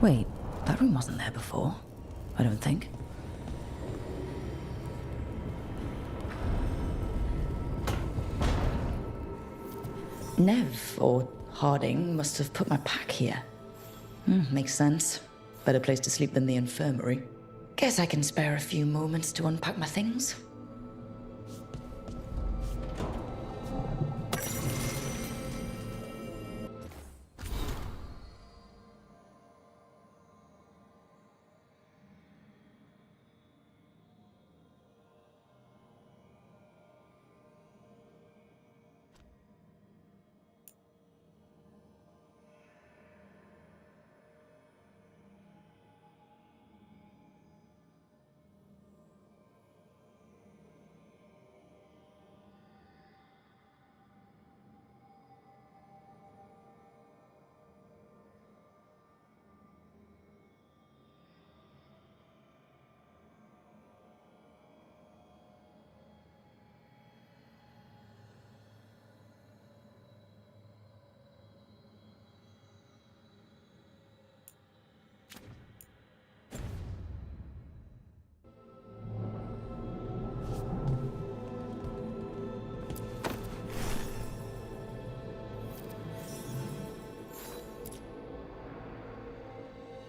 Wait, that room wasn't there before. I don't think. Nev, or Harding, must have put my pack here. Makes sense. Better place to sleep than the infirmary. Guess I can spare a few moments to unpack my things.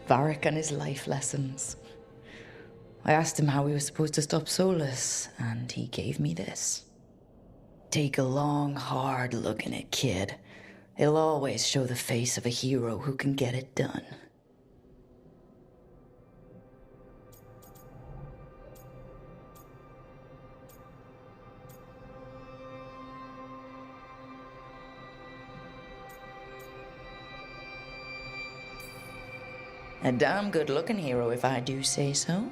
Varric and his life lessons. I asked him how we were supposed to stop Solus, and he gave me this. Take a long, hard look in it, kid. It'll always show the face of a hero who can get it done. A damn good-looking hero, if I do say so.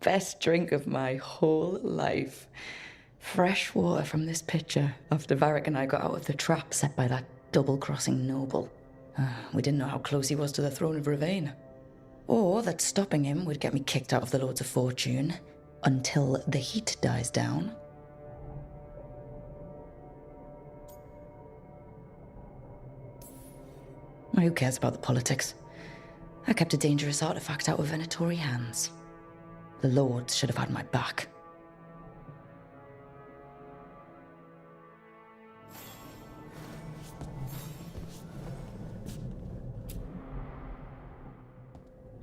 Best drink of my whole life. Fresh water from this pitcher after Varric and I got out of the trap set by that double-crossing noble. We didn't know how close he was to the throne of Ravain. Or that stopping him would get me kicked out of the Lords of Fortune until the heat dies down. Who cares about the politics? I kept a dangerous artifact out of Venatori hands. The Lords should have had my back.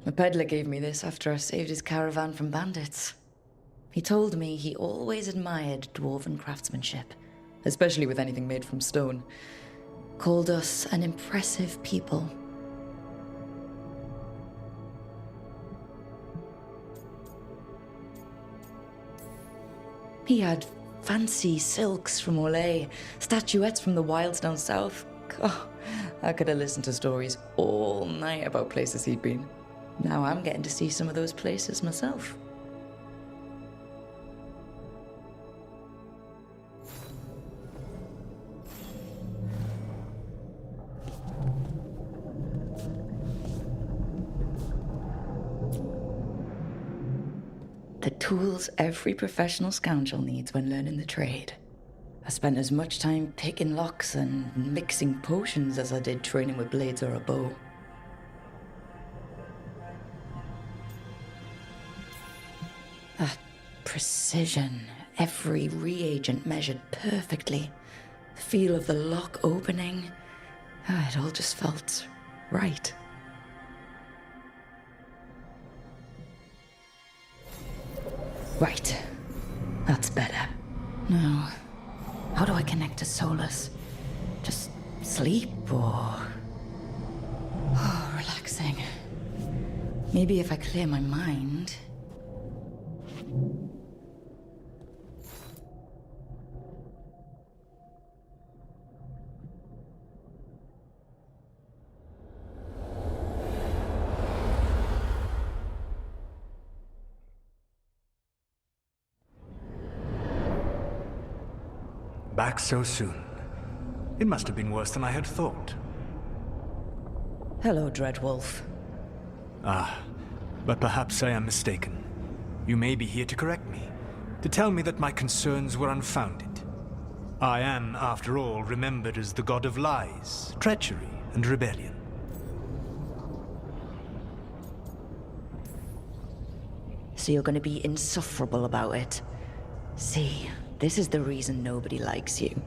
The peddler gave me this after I saved his caravan from bandits. He told me he always admired dwarven craftsmanship, especially with anything made from stone. Called us an impressive people. He had fancy silks from Orlais, statuettes from the wilds down south. Oh, I could have listened to stories all night about places he'd been. Now I'm getting to see some of those places myself. The tools every professional scoundrel needs when learning the trade. I spent as much time picking locks and mixing potions as I did training with blades or a bow. That precision, every reagent measured perfectly. The feel of the lock opening. It all just felt right. Right. That's better. Now, how do I connect to Solus? Just sleep or... Oh, relaxing. Maybe if I clear my mind... Back so soon. It must have been worse than I had thought. Hello, Dreadwolf. Ah, But perhaps I am mistaken. You may be here to correct me, to tell me that my concerns were unfounded. I am, after all, remembered as the god of lies, treachery, and rebellion. So you're going to be insufferable about it. See, this is the reason nobody likes you.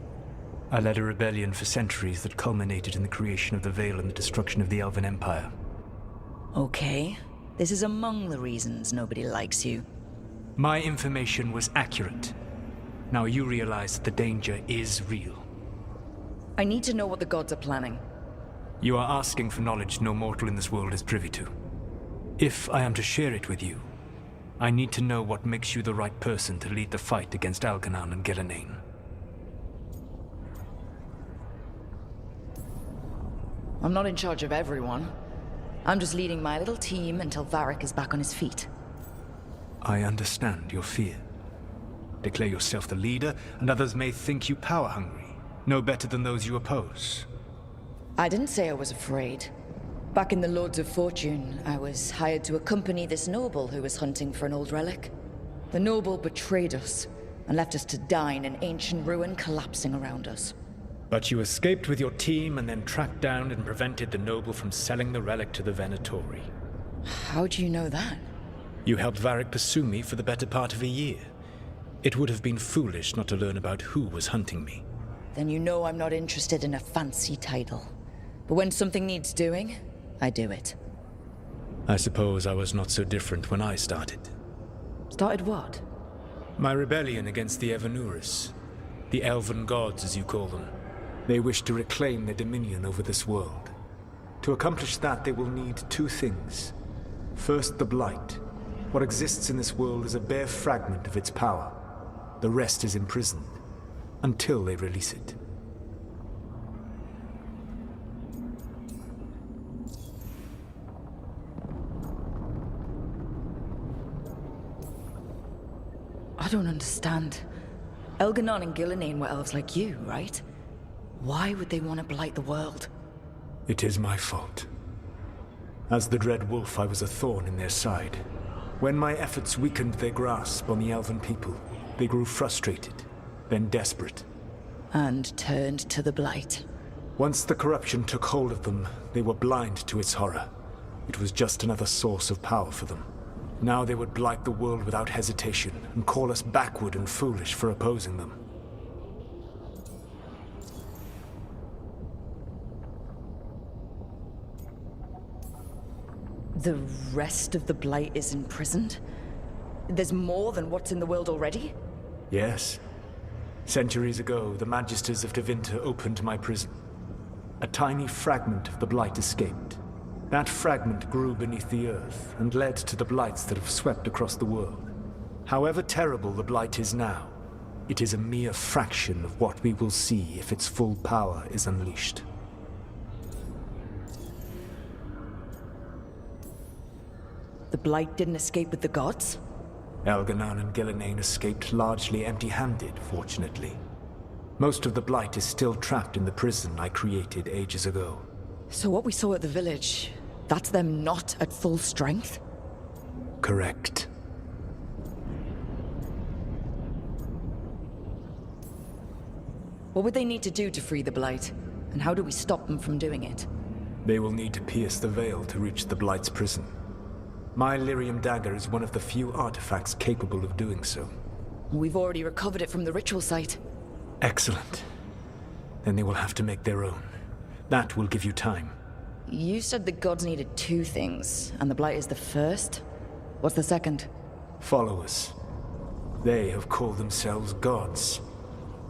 I led a rebellion for centuries that culminated in the creation of the Veil and the destruction of the Elven Empire. Okay, this is among the reasons nobody likes you. My information was accurate. Now you realize that the danger is real. I need to know what the gods are planning. You are asking for knowledge no mortal in this world is privy to. If I am to share it with you, I need to know what makes you the right person to lead the fight against Algernon and Gillenane. I'm not in charge of everyone. I'm just leading my little team until Varric is back on his feet. I understand your fear. Declare yourself the leader, and others may think you power-hungry, no better than those you oppose. I didn't say I was afraid. Back in the Lords of Fortune, I was hired to accompany this noble who was hunting for an old relic. The noble betrayed us, and left us to die in an ancient ruin collapsing around us. But you escaped with your team and then tracked down and prevented the noble from selling the relic to the Venatori. How do you know that? You helped Varric pursue me for the better part of a year. It would have been foolish not to learn about who was hunting me. Then you know I'm not interested in a fancy title. But when something needs doing, I do it. I suppose I was not so different when I started. Started what? My rebellion against the Evanuris. The Elven gods, as you call them. They wish to reclaim their dominion over this world. To accomplish that, they will need two things. First, the Blight. What exists in this world is a bare fragment of its power. The rest is imprisoned, until they release it. I don't understand. Elgernon and Gillenane were elves like you, right? Why would they want to blight the world? It is my fault. As the Dread Wolf, I was a thorn in their side. When my efforts weakened their grasp on the Elven people, they grew frustrated, then desperate. And turned to the blight. Once the corruption took hold of them, they were blind to its horror. It was just another source of power for them. Now they would blight the world without hesitation, and call us backward and foolish for opposing them. The rest of the blight is imprisoned? There's more than what's in the world already? Yes. Centuries ago, the Magisters of Tevinter opened my prison. A tiny fragment of the blight escaped. That fragment grew beneath the earth and led to the blights that have swept across the world. However terrible the blight is now, it is a mere fraction of what we will see if its full power is unleashed. The blight didn't escape with the gods? Elgernon and Gillenane escaped largely empty-handed, fortunately. Most of the blight is still trapped in the prison I created ages ago. So what we saw at the village, that's them not at full strength? Correct. What would they need to do to free the blight? And how do we stop them from doing it? They will need to pierce the veil to reach the blight's prison. My lyrium dagger is one of the few artifacts capable of doing so. We've already recovered it from the ritual site. Excellent. Then they will have to make their own. That will give you time. You said the gods needed two things, and the blight is the first? What's the second? Followers. They have called themselves gods.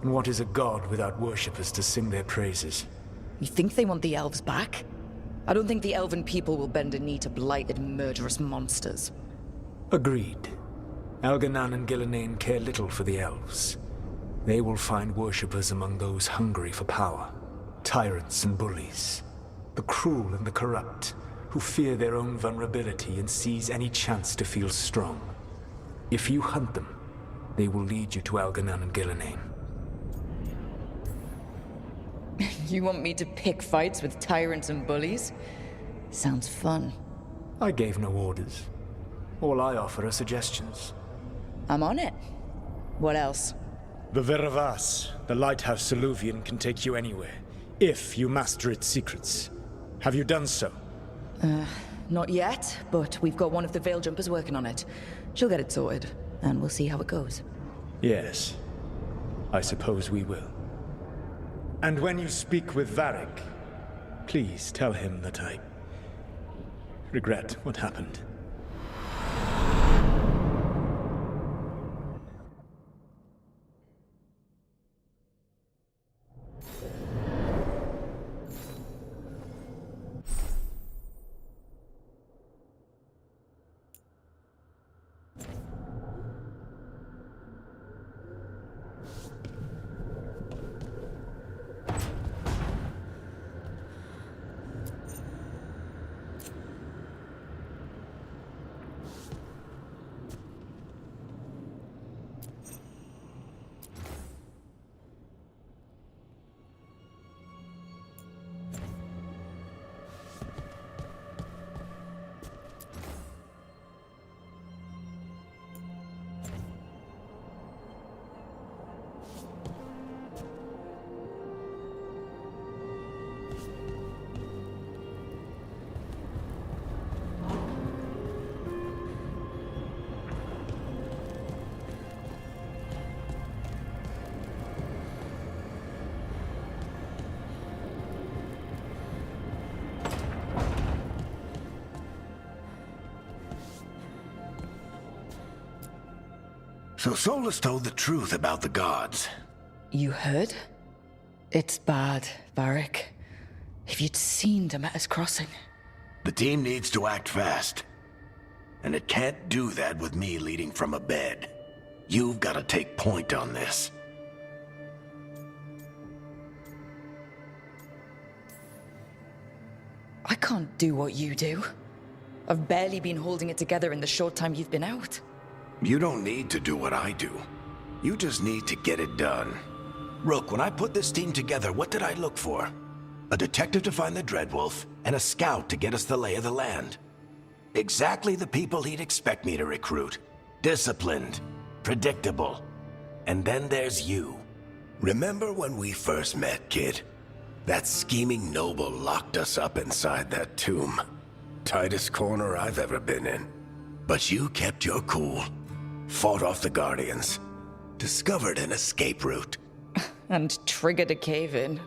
And what is a god without worshippers to sing their praises? You think they want the elves back? I don't think the elven people will bend a knee to blighted, murderous monsters. Agreed. Elgernon and Gillenane care little for the elves. They will find worshippers among those hungry for power. Tyrants and bullies. The cruel and the corrupt, who fear their own vulnerability and seize any chance to feel strong. If you hunt them, they will lead you to Elgernon and Gillenane. You want me to pick fights with tyrants and bullies? Sounds fun. I gave no orders. All I offer are suggestions. I'm on it. What else? The Veravas, the lighthouse Soluvian, can take you anywhere, if you master its secrets. Have you done so? Not yet, but we've got one of the Veil Jumpers working on it. She'll get it sorted, and we'll see how it goes. Yes. I suppose we will. And when you speak with Varric, please tell him that I regret what happened. So Solus told the truth about the gods. You heard? It's bad, Varric. If you'd seen Demeter's crossing. The team needs to act fast. And it can't do that with me leading from a bed. You've got to take point on this. I can't do what you do. I've barely been holding it together in the short time you've been out. You don't need to do what I do. You just need to get it done. Rook, when I put this team together, what did I look for? A detective to find the Dreadwolf, and a scout to get us the lay of the land. Exactly the people he'd expect me to recruit. Disciplined, predictable. And then there's you. Remember when we first met, kid? That scheming noble locked us up inside that tomb. Tightest corner I've ever been in. But you kept your cool. Fought off the Guardians. Discovered an escape route. And triggered a cave-in.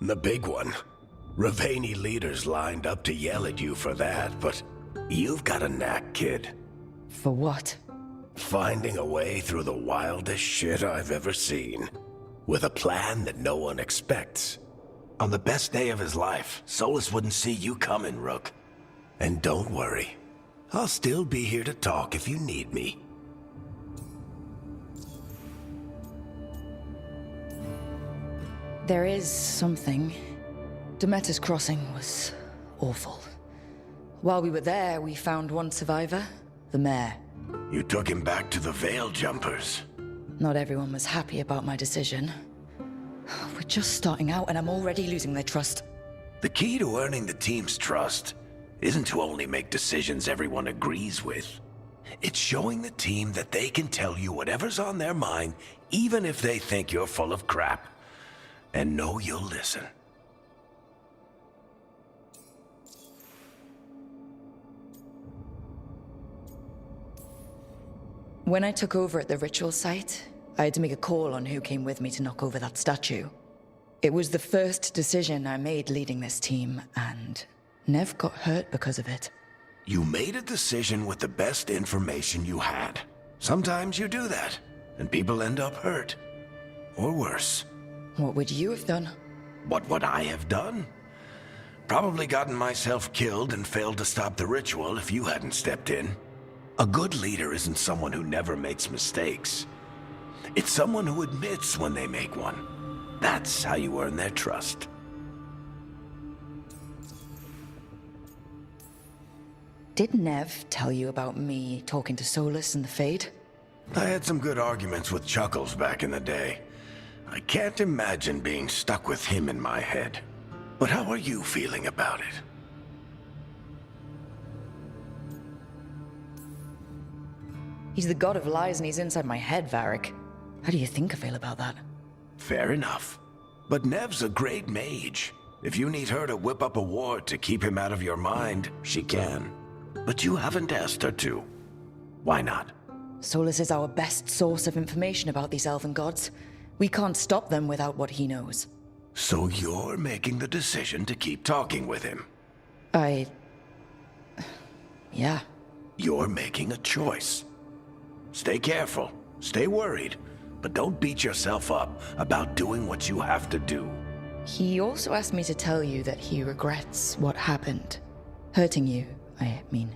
The big one. Ravani leaders lined up to yell at you for that, but you've got a knack, kid. For what? Finding a way through the wildest shit I've ever seen. With a plan that no one expects. On the best day of his life, Solus wouldn't see you coming, Rook. And don't worry. I'll still be here to talk if you need me. There is something. Demeter's crossing was awful. While we were there, we found one survivor, the mayor. You took him back to the Veil Jumpers. Not everyone was happy about my decision. We're just starting out and I'm already losing their trust. The key to earning the team's trust isn't to only make decisions everyone agrees with. It's showing the team that they can tell you whatever's on their mind, even if they think you're full of crap. And know you'll listen. When I took over at the ritual site, I had to make a call on who came with me to knock over that statue. It was the first decision I made leading this team, and Nev got hurt because of it. You made a decision with the best information you had. Sometimes you do that, and people end up hurt. Or worse. What would you have done? What would I have done? Probably gotten myself killed and failed to stop the ritual if you hadn't stepped in. A good leader isn't someone who never makes mistakes. It's someone who admits when they make one. That's how you earn their trust. Did Nev tell you about me talking to Solus and the Fade? I had some good arguments with Chuckles back in the day. I can't imagine being stuck with him in my head. But how are you feeling about it? He's the god of lies and he's inside my head, Varric. How do you think I feel about that? Fair enough. But Nev's a great mage. If you need her to whip up a ward to keep him out of your mind, she can. But you haven't asked her to. Why not? Solus is our best source of information about these elven gods. We can't stop them without what he knows. So you're making the decision to keep talking with him? Yeah. You're making a choice. Stay careful, stay worried, but don't beat yourself up about doing what you have to do. He also asked me to tell you that he regrets what happened. Hurting you, I mean.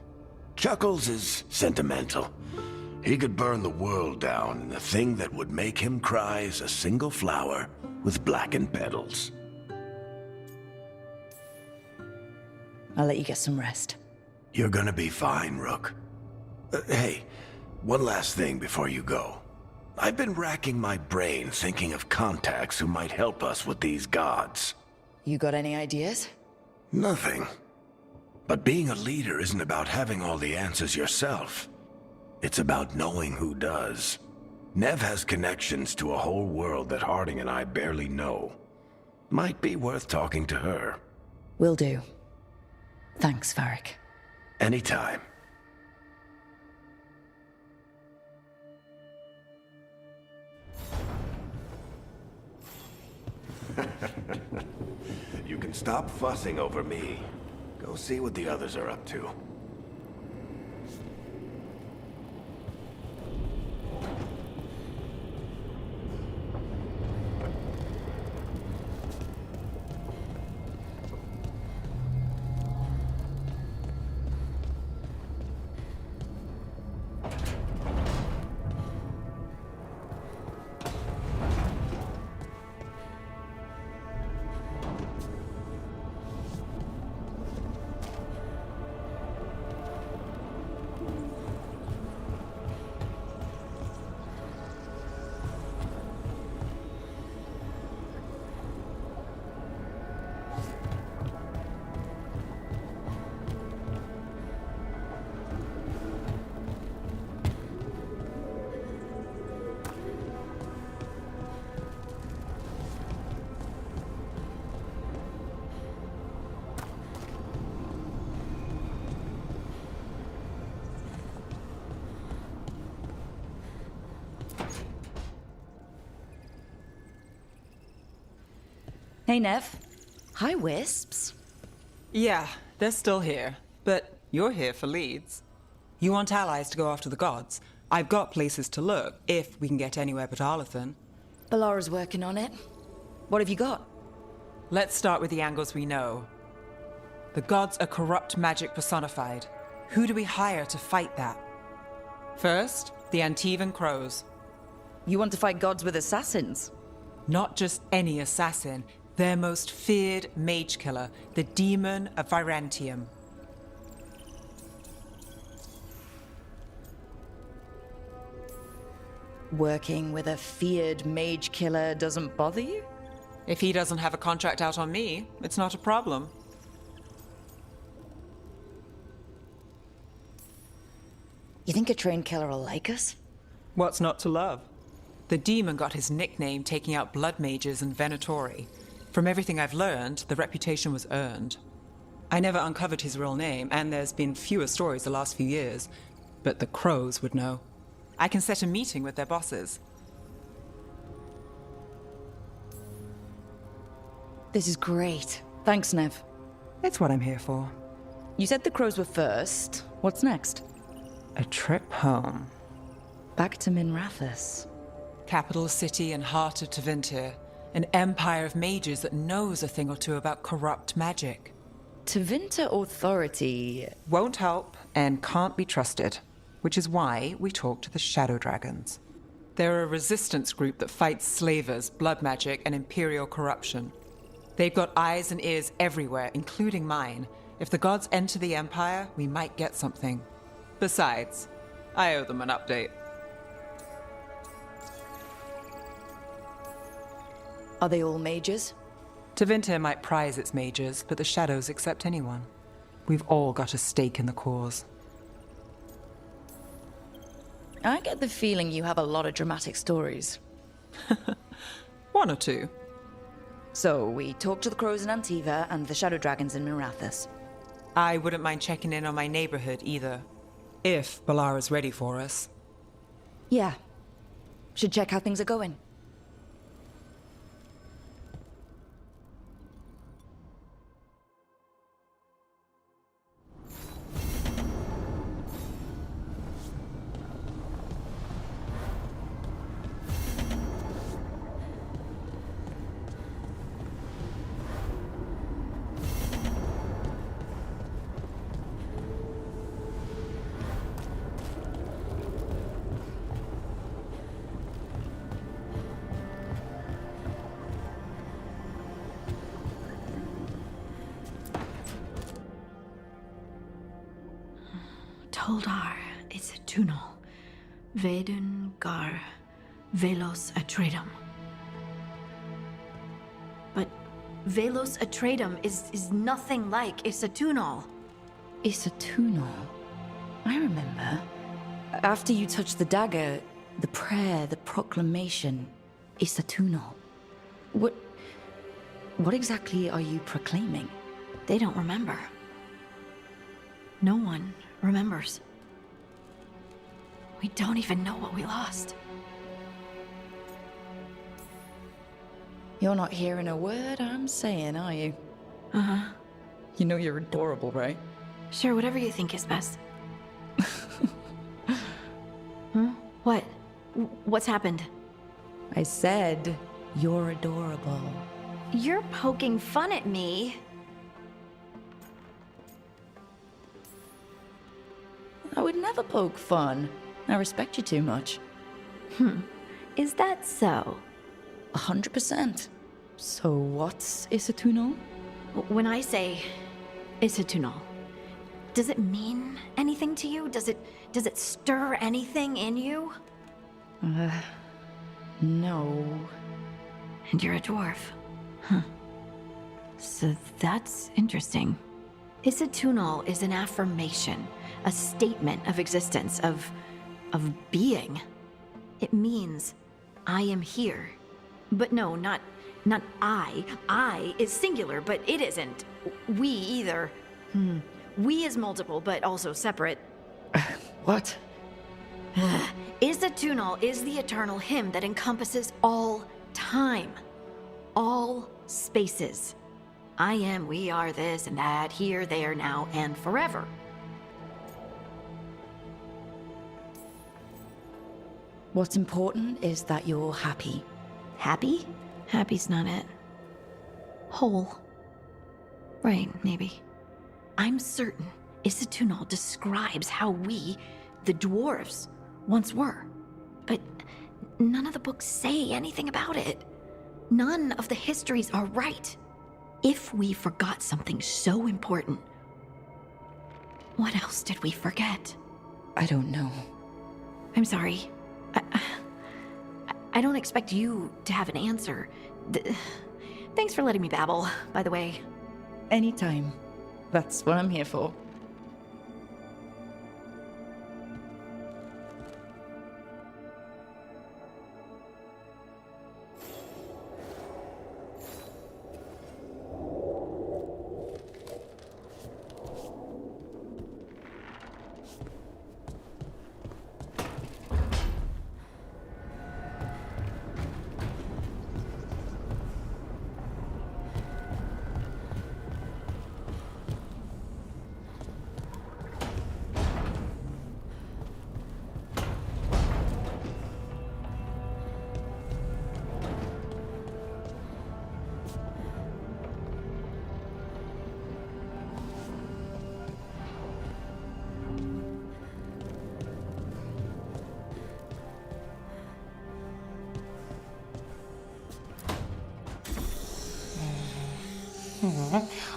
Chuckles is sentimental. He could burn the world down, and the thing that would make him cry is a single flower with blackened petals. I'll let you get some rest. You're gonna be fine, Rook. Hey, one last thing before you go. I've been racking my brain thinking of contacts who might help us with these gods. You got any ideas? Nothing. But being a leader isn't about having all the answers yourself. It's about knowing who does. Nev has connections to a whole world that Harding and I barely know. Might be worth talking to her. Will do. Thanks, Varric. Anytime. You can stop fussing over me. Go see what the others are up to. Hey, Nev. Hi, Wisps. Yeah, they're still here. But you're here for leads. You want allies to go after the gods? I've got places to look, if we can get anywhere but Arlathan. Ballara's working on it. What have you got? Let's start with the angles we know. The gods are corrupt magic personified. Who do we hire to fight that? First, the Antivan Crows. You want to fight gods with assassins? Not just any assassin, their most feared mage killer, the Demon of Virantium. Working with a feared mage killer doesn't bother you? If he doesn't have a contract out on me, it's not a problem. You think a trained killer will like us? What's not to love? The demon got his nickname taking out blood mages and Venatori. From everything I've learned, the reputation was earned. I never uncovered his real name, and there's been fewer stories the last few years, but the Crows would know. I can set a meeting with their bosses. This is great. Thanks, Nev. It's what I'm here for. You said the crows were first. What's next? A trip home. Back to Minrathous. Capital city and heart of Tevinter. An empire of mages that knows a thing or two about corrupt magic. Tevinter authority... Won't help and can't be trusted, which is why we talk to the Shadow Dragons. They're a resistance group that fights slavers, blood magic, and imperial corruption. They've got eyes and ears everywhere, including mine. If the gods enter the empire, we might get something. Besides, I owe them an update. Are they all mages? Tevinter might prize its mages, but the Shadows accept anyone. We've all got a stake in the cause. I get the feeling you have a lot of dramatic stories. One or two. So, we talked to the crows in Antiva and the shadow dragons in Mirathas. I wouldn't mind checking in on my neighborhood either. If Balara's ready for us. Yeah. Should check how things are going. Toldar is a tunnel. Veilguard, Velos Atreidim. But Velos Atreidim is nothing like Isatunal. Isatunal? I remember. After you touched the dagger, the prayer, the proclamation, Isatunal. What exactly are you proclaiming? They don't remember. No one remembers. We don't even know what we lost. You're not hearing a word I'm saying, are you? Uh-huh. You know you're adorable, right? Sure, whatever you think is best. Huh? What? What's happened? I said, you're adorable. You're poking fun at me. I would never poke fun. I respect you too much. Is that so? 100%. So what's Isatunal? When I say Isatunal, does it mean anything to you? Does it stir anything in you? No. And you're a dwarf. Huh. So that's interesting. Isatunal is an affirmation, a statement of existence, of being. It means I am here. But no, not I. I is singular, but it isn't. We either. We is multiple, but also separate. What? Isatunal is the eternal hymn that encompasses all time. All spaces. I am, we are, this and that, here, there, now, and forever. What's important is that you're happy. Happy? Happy's not it. Whole. Right, maybe. I'm certain Isatunal describes how we, the dwarves, once were. But none of the books say anything about it. None of the histories are right. If we forgot something so important, what else did we forget? I don't know. I'm sorry. I don't expect you to have an answer. Thanks for letting me babble, by the way. Anytime. That's what I'm here for.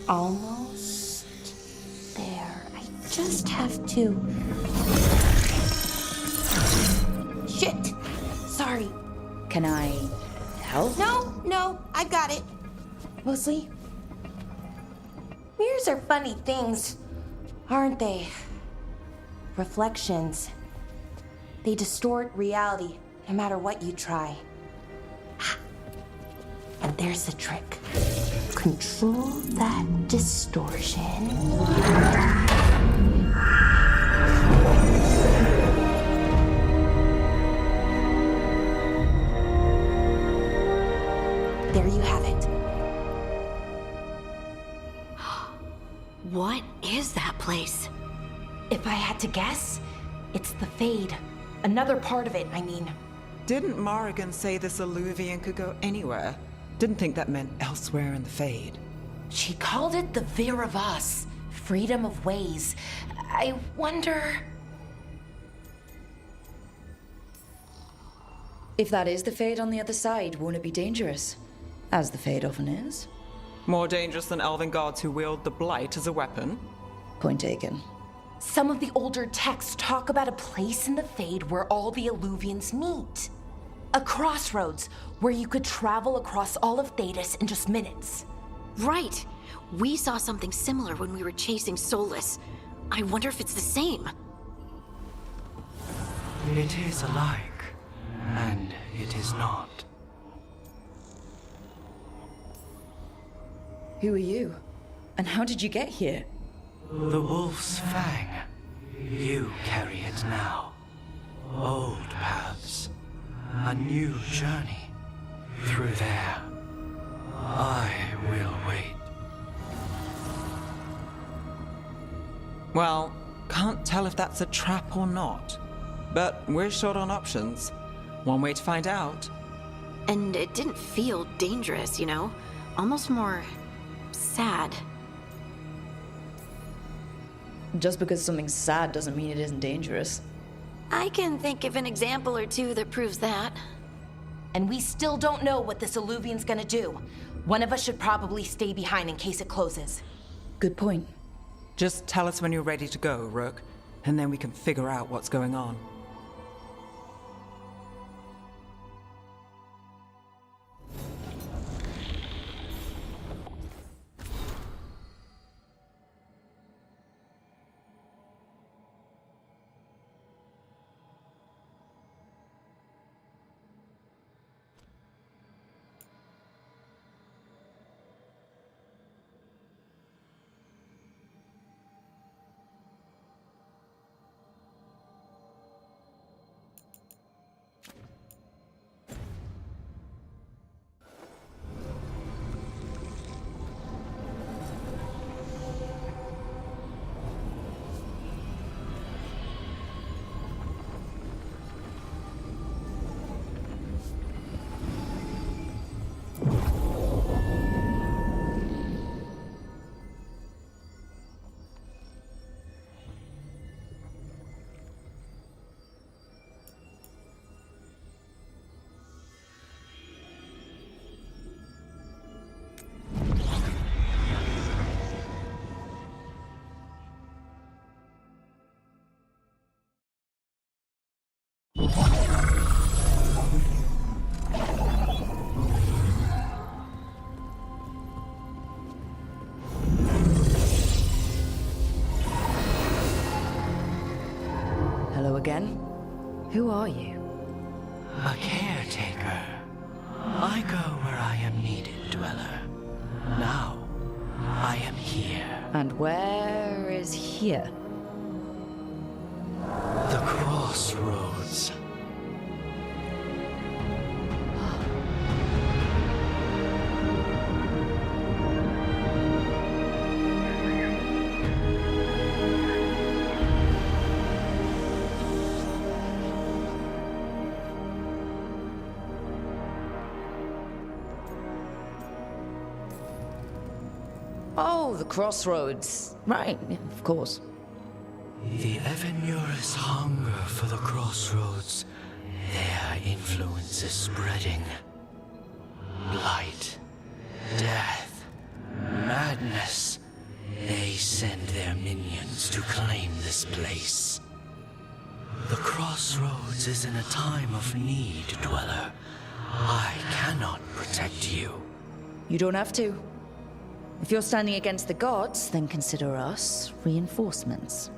Almost there. I just have to. Shit! Sorry. Can I help? No, I got it. Mostly. Mirrors are funny things, aren't they? Reflections. They distort reality, no matter what you try. And there's the trick. Control that distortion. There you have it. What is that place? If I had to guess, it's the Fade. Another part of it, I mean. Didn't Morrigan say this Illuvian could go anywhere? Didn't think that meant elsewhere in the Fade. She called it the Vir of Us, freedom of ways. I wonder... If that is the Fade on the other side, won't it be dangerous? As the Fade often is. More dangerous than elven gods who wield the Blight as a weapon? Point taken. Some of the older texts talk about a place in the Fade where all the Illuvians meet. A crossroads where you could travel across all of Thedas in just minutes. Right. We saw something similar when we were chasing Solus. I wonder if it's the same. It is alike, and it is not. Who are you? And how did you get here? The Wolf's Fang. You carry it now. Old paths. A new journey. Through there. I will wait. Well, can't tell if that's a trap or not. But we're short on options. One way to find out. And it didn't feel dangerous, you know? Almost more... sad. Just because something's sad doesn't mean it isn't dangerous. I can think of an example or two that proves that. And we still don't know what this Illuvian's gonna do. One of us should probably stay behind in case it closes. Good point. Just tell us when you're ready to go, Rook, and then we can figure out what's going on. Hello again. Who are you? A caretaker. I go where I am needed, Dweller. Now, I am here. And where is here? The crossroads. Oh, the crossroads. Right, yeah, of course. The Evenurus hunger for the crossroads. Their influence is spreading. Blight, death, madness. They send their minions to claim this place. The crossroads is in a time of need, Dweller. I cannot protect you. You don't have to. If you're standing against the gods, then consider us reinforcements.